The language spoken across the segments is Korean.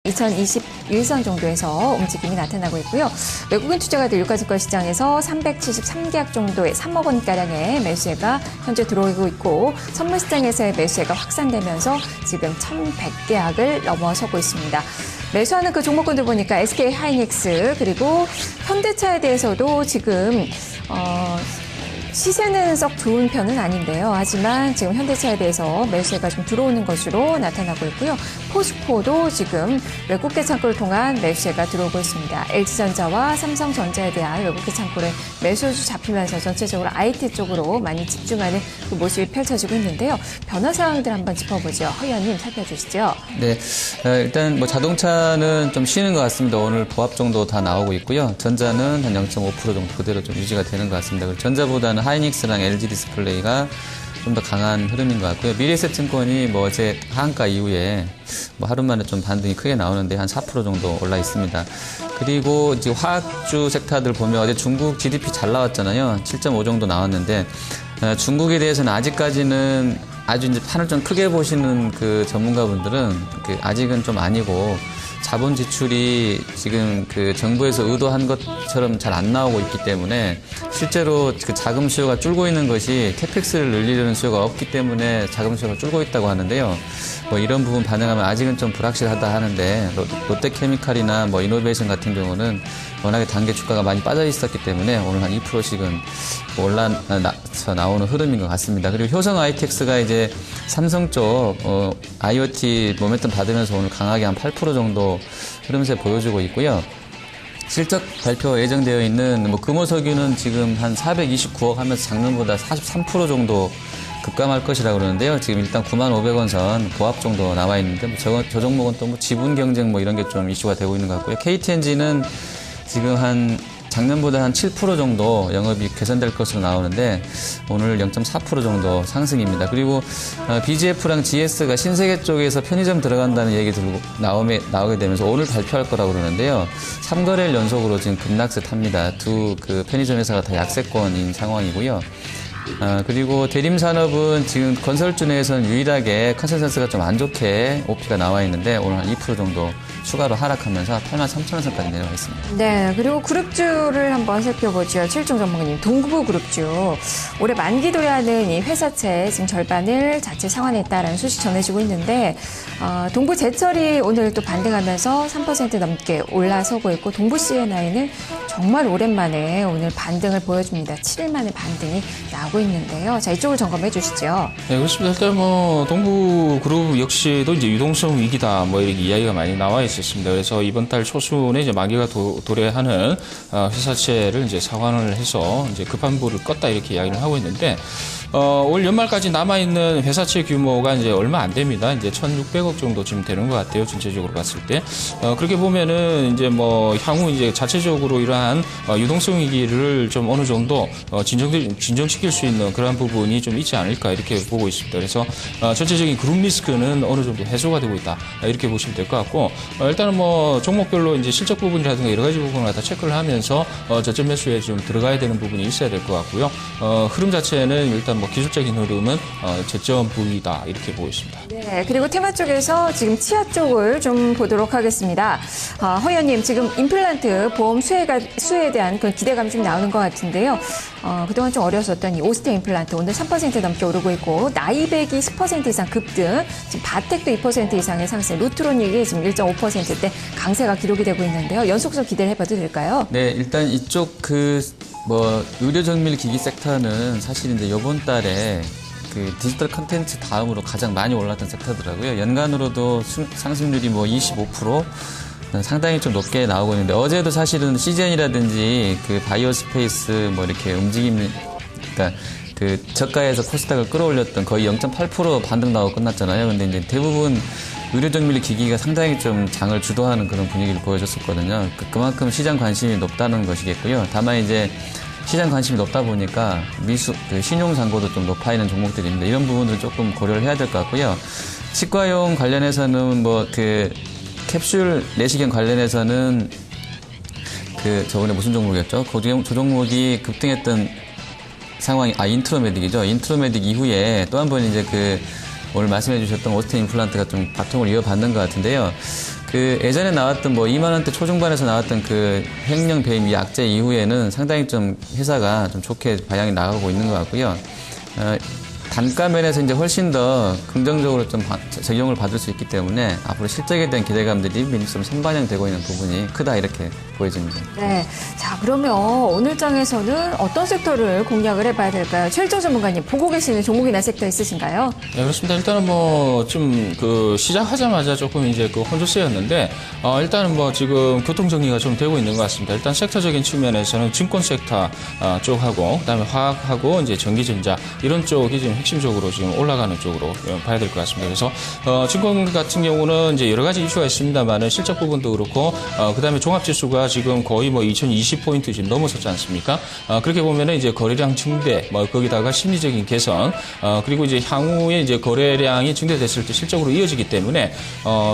2021선 정도에서 움직임이 나타나고 있고요. 외국인 투자가들 유가증권 시장에서 373계약 정도의 3억 원가량의 매수세가 현재 들어오고 있고 선물 시장에서의 매수세가 확산되면서 지금 1,100계약을 넘어서고 있습니다. 매수하는 그 종목군들 보니까 SK 하이닉스 그리고 현대차에 대해서도 지금 시세는 썩 좋은 편은 아닌데요. 하지만 지금 현대차에 대해서 매수세가 좀 들어오는 것으로 나타나고 있고요. 포스코도 지금 외국계 창구를 통한 매수세가 들어오고 있습니다. LG전자와 삼성전자에 대한 외국계 창구를 매수주 잡히면서 전체적으로 IT 쪽으로 많이 집중하는 그 모습이 펼쳐지고 있는데요. 변화 상황들 한번 짚어보죠. 허 의원님 살펴주시죠. 네, 일단 뭐 자동차는 좀 쉬는 것 같습니다. 오늘 보합 정도 다 나오고 있고요. 전자는 한 0.5% 정도 그대로 좀 유지가 되는 것 같습니다. 그리고 전자보다는 하이닉스랑 LG 디스플레이가 좀 더 강한 흐름인 것 같고요. 미래에셋증권이 뭐 어제 하한가 이후에 뭐 하루 만에 좀 반등이 크게 나오는데 한 4% 정도 올라 있습니다. 그리고 이제 화학주 섹터들 보면 어제 중국 GDP 잘 나왔잖아요. 7.5 정도 나왔는데 중국에 대해서는 아직까지는 아주 이제 판을 좀 크게 보시는 그 전문가분들은 아직은 좀 아니고 자본 지출이 지금 그 정부에서 의도한 것처럼 잘 안 나오고 있기 때문에 실제로 그 자금 수요가 줄고 있는 것이 캐펙스를 늘리려는 수요가 없기 때문에 자금 수요가 줄고 있다고 하는데요. 뭐 이런 부분 반영하면 아직은 좀 불확실하다 하는데 롯데케미칼이나 뭐 이노베이션 같은 경우는 워낙에 단계 주가가 많이 빠져 있었기 때문에 오늘 한 2%씩은 올라서 나오는 흐름인 것 같습니다. 그리고 효성 ITX가 이제 삼성 쪽 IoT 모멘텀 받으면서 오늘 강하게 한 8% 정도 흐름세 보여주고 있고요. 실적 발표 예정되어 있는 뭐 금호석유는 지금 한 429억 하면서 작년보다 43% 정도 급감할 것이라고 그러는데요. 지금 일단 95,500원 선 보합 정도 나와 있는데 뭐 저 종목은 또 뭐 지분 경쟁 뭐 이런 게 좀 이슈가 되고 있는 것 같고요. KTNG는 지금 한 작년보다 한 7% 정도 영업이 개선될 것으로 나오는데 오늘 0.4% 정도 상승입니다. 그리고 BGF랑 GS가 신세계 쪽에서 편의점 들어간다는 얘기 들고 나오게 되면서 오늘 발표할 거라고 그러는데요. 3거래일 연속으로 지금 급락세 탑니다. 두 그 편의점 회사가 다 약세권인 상황이고요. 그리고 대림산업은 지금 건설주 내에서는 유일하게 컨센서스가 좀 안 좋게 OP가 나와 있는데 오늘 한 2% 정도 추가로 하락하면서 83,000원선까지 내려가 있습니다. 네, 그리고 그룹주를 한번 살펴보죠. 7종 전문가님, 동부그룹주. 올해 만기 도래하는 이 회사채 지금 절반을 자체 상환했다라는 소식 전해지고 있는데 동부제철이 오늘 또 반등하면서 3% 넘게 올라서고 있고 동부 C&I는 정말 오랜만에 오늘 반등을 보여줍니다. 7일 만에 반등이 나오고 있는데요. 자, 이쪽을 점검해 주시죠. 네, 그렇습니다. 일단 뭐 동부그룹 역시도 이제 유동성 위기다 뭐 이렇게 이야기가 많이 나와 있었습니다. 그래서 이번 달 초순에 이제 만기가 도래하는 회사채를 이제 상환을 해서 이제 급한 불을 껐다 이렇게 이야기를 하고 있는데 올 연말까지 남아있는 회사채 규모가 이제 얼마 안 됩니다. 이제 1,600억 정도 지금 되는 것 같아요. 전체적으로 봤을 때. 그렇게 보면은 이제 뭐 향후 이제 자체적으로 이러한 유동성 위기를 좀 어느 정도 진정시킬 수 있는 그러한 부분이 좀 있지 않을까 이렇게 보고 있습니다. 그래서 전체적인 그룹 리스크는 어느 정도 해소가 되고 있다. 이렇게 보시면 될 것 같고 일단은 뭐 종목별로 이제 실적 부분이라든가 여러 가지 부분을 다 체크를 하면서 저점 매수에 좀 들어가야 되는 부분이 있어야 될 것 같고요. 흐름 자체는 일단 뭐 기술적인 흐름은 저점 부위다 이렇게 보고 있습니다. 네, 그리고 테마 쪽에서 지금 치아 쪽을 좀 보도록 하겠습니다. 허 의원님, 지금 임플란트 보험 수혜에 대한 그런 기대감이 좀 나오는 것 같은데요. 그동안 좀 어려웠었던 이 오스테 임플란트 오늘 3% 넘게 오르고 있고 나이백이 10% 이상 급등, 지금 바텍도 2% 이상의 상승, 루트로닉이 지금 1.5%대 강세가 기록이 되고 있는데요. 연속성 기대를 해봐도 될까요? 네, 일단 이쪽 의료 정밀 기기 섹터는 사실 이제 이번 달에 그 디지털 컨텐츠 다음으로 가장 많이 올랐던 섹터더라고요. 연간으로도 상승률이 뭐 25% 상당히 좀 높게 나오고 있는데 어제도 사실은 CGN이라든지 그 바이오스페이스 뭐 이렇게 그러니까 그 저가에서 코스닥을 끌어올렸던 거의 0.8% 반등 나오고 끝났잖아요. 근데 이제 대부분 의료정밀 기기가 상당히 좀 장을 주도하는 그런 분위기를 보여줬었거든요. 그만큼 시장 관심이 높다는 것이겠고요. 다만 이제 시장 관심이 높다 보니까 신용 잔고도 좀 높아 있는 종목들이 있는데 이런 부분들을 조금 고려를 해야 될 것 같고요. 치과용 관련해서는 캡슐 내시경 관련해서는 저번에 무슨 종목이었죠? 저 종목이 급등했던 상황이, 인트로메딕이죠. 인트로메딕 이후에 또 한 번 이제 오늘 말씀해 주셨던 오스테 임플란트가 좀 바통을 이어받는 것 같은데요. 그 예전에 나왔던 뭐 2만 원대 초중반에서 나왔던 그 횡령 배임 약재 이후에는 상당히 좀 회사가 좀 좋게 방향이 나가고 있는 것 같고요. 단가 면에서 이제 훨씬 더 긍정적으로 좀 적용을 받을 수 있기 때문에 앞으로 실적에 대한 기대감들이 좀 선반영되고 있는 부분이 크다 이렇게 보여집니다. 네. 자, 그러면 오늘 장에서는 어떤 섹터를 공략을 해봐야 될까요? 최일정 전문가님 보고 계시는 종목이나 섹터 있으신가요? 네, 그렇습니다. 일단은 뭐 좀 그 시작하자마자 조금 이제 그 혼조세였는데 일단은 뭐 지금 교통 정리가 좀 되고 있는 것 같습니다. 일단 섹터적인 측면에서는 증권 섹터 쪽하고 그다음에 화학하고 이제 전기전자 이런 쪽이 지금 핵심적으로 지금 올라가는 쪽으로 봐야 될 것 같습니다. 그래서 증권 같은 경우는 이제 여러 가지 이슈가 있습니다만은 실적 부분도 그렇고 그다음에 종합지수가 지금 거의 뭐 2020포인트 지금 넘어섰지 않습니까? 그렇게 보면은 이제 거래량 증대, 뭐 거기다가 심리적인 개선, 그리고 이제 향후에 이제 거래량이 증대됐을 때 실적으로 이어지기 때문에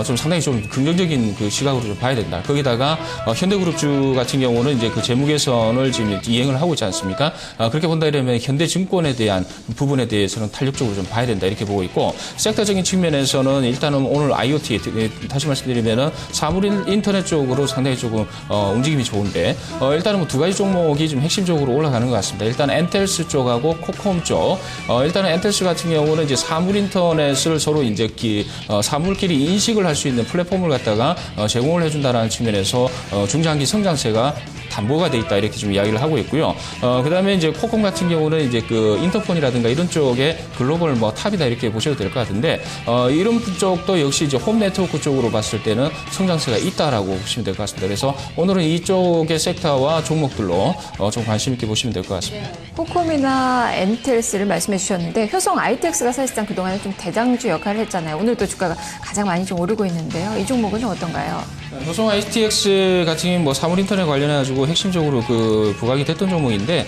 좀 상당히 좀 긍정적인 그 시각으로 좀 봐야 된다. 거기다가 현대그룹주 같은 경우는 이제 그 재무 개선을 지금 이행을 하고 있지 않습니까? 그렇게 본다 이러면 현대증권에 대한 부분에 대해서는 탄력적으로 좀 봐야 된다 이렇게 보고 있고 섹터적인 측면에서는 일단은 오늘 IoT 다시 말씀드리면은 사물 인터넷 쪽으로 상당히 조금 움직임이 좋은데 일단은 뭐 두 가지 종목이 좀 핵심적으로 올라가는 것 같습니다. 일단 엔텔스 쪽하고 코콤 쪽. 일단은 엔텔스 같은 경우는 이제 사물 인터넷을 서로 이제 사물끼리 인식을 할 수 있는 플랫폼을 갖다가 제공을 해준다는 측면에서 중장기 성장세가 담보가 돼 있다 이렇게 좀 이야기를 하고 있고요. 그다음에 이제 코콤 같은 경우는 이제 그 인터폰이라든가 이런 쪽에 글로벌 뭐 탑이다 이렇게 보셔도 될 것 같은데 이런 쪽도 역시 이제 홈 네트워크 쪽으로 봤을 때는 성장세가 있다라고 보시면 될 것 같습니다. 그래서 오늘은 이쪽의 섹터와 종목들로 좀 관심 있게 보시면 될 것 같습니다. 코콤이나 엔텔스를 말씀해 주셨는데 효성 ITX가 사실상 그동안에 좀 대장주 역할을 했잖아요. 오늘도 주가가 가장 많이 좀 오르고 있는데요. 이 종목은 좀 어떤가요? 효성 ITX 같은 경우는 뭐 사물 인터넷 관련해가지고 핵심적으로 그 부각이 됐던 종목인데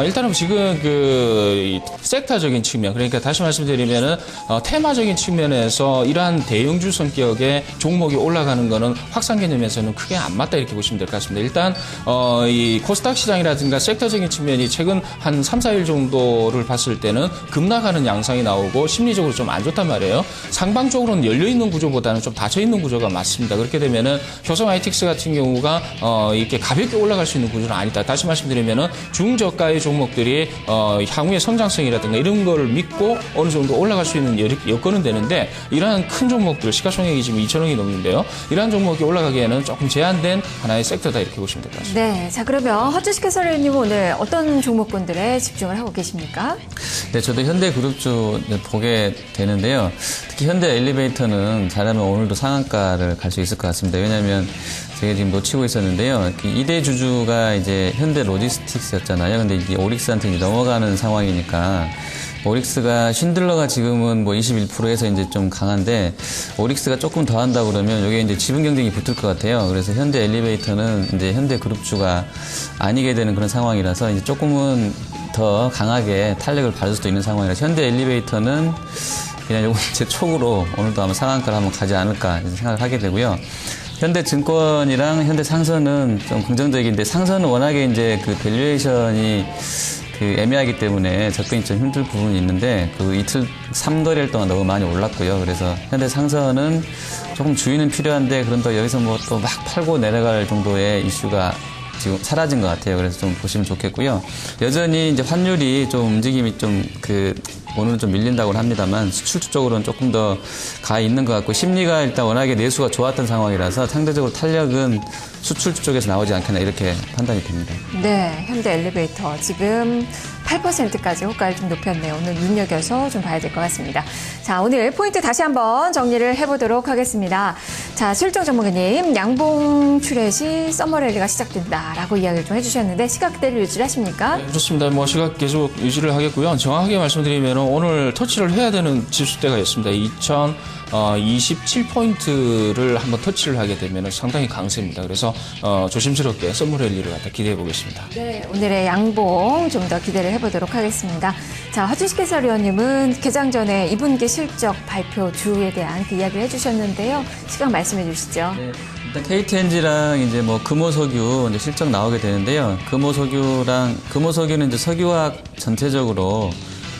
일단은 지금 그 섹터적인 측면, 그러니까 다시 말씀드리면은 테마적인 측면에서 이러한 대형주 성격의 종목이 올라가는 거는 확산 개념에서는 크게 안 맞다 이렇게 보시면 될 것 같습니다. 일단 이 코스닥 시장이라든가 섹터적인 측면이 최근 한 3, 4일 정도를 봤을 때는 급락하는 양상이 나오고 심리적으로 좀 안 좋단 말이에요. 상방적으로는 열려있는 구조보다는 좀 닫혀있는 구조가 맞습니다. 그렇게 되면은 효성 ITX 같은 경우가 이렇게 가볍게 올라갈 수 있는 구조는 아니다. 다시 말씀드리면은 중저가의 종목들이 향후의 성장성이라든가 이런 거를 믿고 어느 정도 올라갈 수 있는 여건은 되는데 이러한 큰 종목들 시가총액이 지금 2천억이 넘는데요. 이러한 종목이 올라가기에는 조금 제한된 하나의 섹터다 이렇게 보시면 될 것 같습니다. 네, 자 그러면 허주식 해설위원님 오늘 어떤 종목군들에 집중을 하고 계십니까? 네, 저도 현대그룹주 보게 되는데요. 특히 현대 엘리베이터는 잘하면 오늘도 상한가를 갈 수 있을 것 같습니다. 왜냐하면 제가 지금 놓치고 있었는데요. 2대 주주가 이제 현대 로지스틱스였잖아요. 근데 이게 오릭스한테 이제 넘어가는 상황이니까 오릭스가 쉰들러가 지금은 뭐 21%에서 이제 좀 강한데 오릭스가 조금 더 한다 그러면 이게 이제 지분 경쟁이 붙을 것 같아요. 그래서 현대 엘리베이터는 이제 현대 그룹주가 아니게 되는 그런 상황이라서 이제 조금은 더 강하게 탄력을 받을 수도 있는 상황이라서 현대 엘리베이터는 그냥 요거 제 촉으로 오늘도 아마 상한가를 한번 가지 않을까 생각을 하게 되고요. 현대증권이랑 현대상선은 좀 긍정적인데 상선은 워낙에 이제 그 밸류에이션이 그 애매하기 때문에 접근이 좀 힘들 부분이 있는데 그 이틀 3거래일 동안 너무 많이 올랐고요. 그래서 현대상선은 조금 주의는 필요한데 그런다 여기서 뭐 또 막 팔고 내려갈 정도의 이슈가 지금 사라진 것 같아요. 그래서 좀 보시면 좋겠고요. 여전히 이제 환율이 좀 움직임이 좀 오늘은 좀 밀린다고는 합니다만 수출 쪽으로는 조금 더 가 있는 것 같고 심리가 일단 워낙에 내수가 좋았던 상황이라서 상대적으로 탄력은 수출 쪽에서 나오지 않겠나 이렇게 판단이 됩니다. 네, 현대 엘리베이터 지금 8%까지 호가를 좀 높였네요. 오늘 눈여겨서 좀 봐야 될 것 같습니다. 자, 오늘 포인트 다시 한번 정리를 해보도록 하겠습니다. 자, 실정 전문가님, 양봉 출회 시 서머랠리가 시작된다라고 이야기를 좀 해주셨는데 시각 그대로 유지를 하십니까? 네, 좋습니다. 뭐 시각 계속 유지를 하겠고요. 정확하게 말씀드리면 오늘 터치를 해야 되는 지수대가 있습니다. 2027포인트를 한번 터치를 하게 되면 상당히 강세입니다. 그래서 조심스럽게 썸머랠리를 갖다 기대해 보겠습니다. 네, 오늘의 양봉 좀 더 기대를 해보도록 하겠습니다. 자, 허주식 해설위원님은 개장 전에 2분기 실적 발표 주에 대한 그 이야기를 해주셨는데요. 시각 말씀해 주시죠. 네, 일단 KTNG랑 이제 뭐 금호석유 이제 실적 나오게 되는데요. 금호석유는 이제 석유화학 전체적으로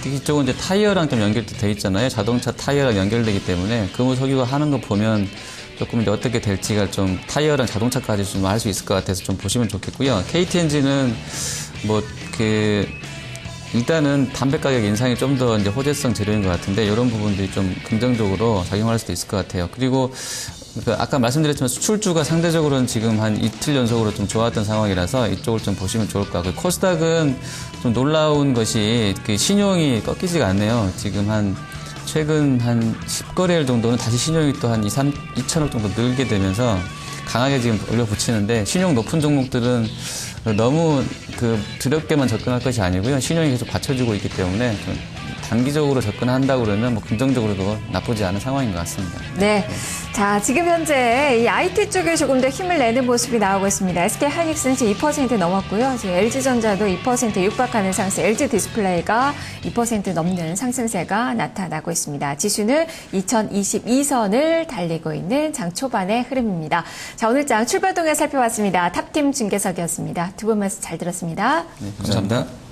특히 이쪽은 이제 타이어랑 좀 연결돼 있잖아요. 자동차 타이어랑 연결되기 때문에 금호석유가 하는 거 보면 조금 이제 어떻게 될지가 좀 타이어랑 자동차까지 좀 알 수 있을 것 같아서 좀 보시면 좋겠고요. KT 엔진은 뭐 일단은 담배 가격 인상이 좀 더 이제 호재성 재료인 것 같은데 이런 부분들이 좀 긍정적으로 작용할 수도 있을 것 같아요. 그리고 아까 말씀드렸지만 수출주가 상대적으로는 지금 한 이틀 연속으로 좀 좋았던 상황이라서 이쪽을 좀 보시면 좋을 것 같고요. 코스닥은 좀 놀라운 것이 그 신용이 꺾이지가 않네요. 지금 최근 한 10거래일 정도는 다시 신용이 또 한 2천억 정도 늘게 되면서 강하게 지금 올려붙이는데 신용 높은 종목들은 너무 두렵게만 접근할 것이 아니고요. 신용이 계속 받쳐주고 있기 때문에 좀 단기적으로 접근한다고 그러면 뭐 긍정적으로도 나쁘지 않은 상황인 것 같습니다. 네. 자, 지금 현재 이 IT 쪽에 조금 더 힘을 내는 모습이 나오고 있습니다. SK 하이닉스는 지금 2% 넘었고요. 지금 LG전자도 2% 육박하는 상승, LG 디스플레이가 2% 넘는 상승세가 나타나고 있습니다. 지수는 2022선을 달리고 있는 장 초반의 흐름입니다. 자, 오늘 장 출발동에 살펴봤습니다. 탑팀 중계석이었습니다. 두 분 말씀 잘 들었습니다. 네, 감사합니다.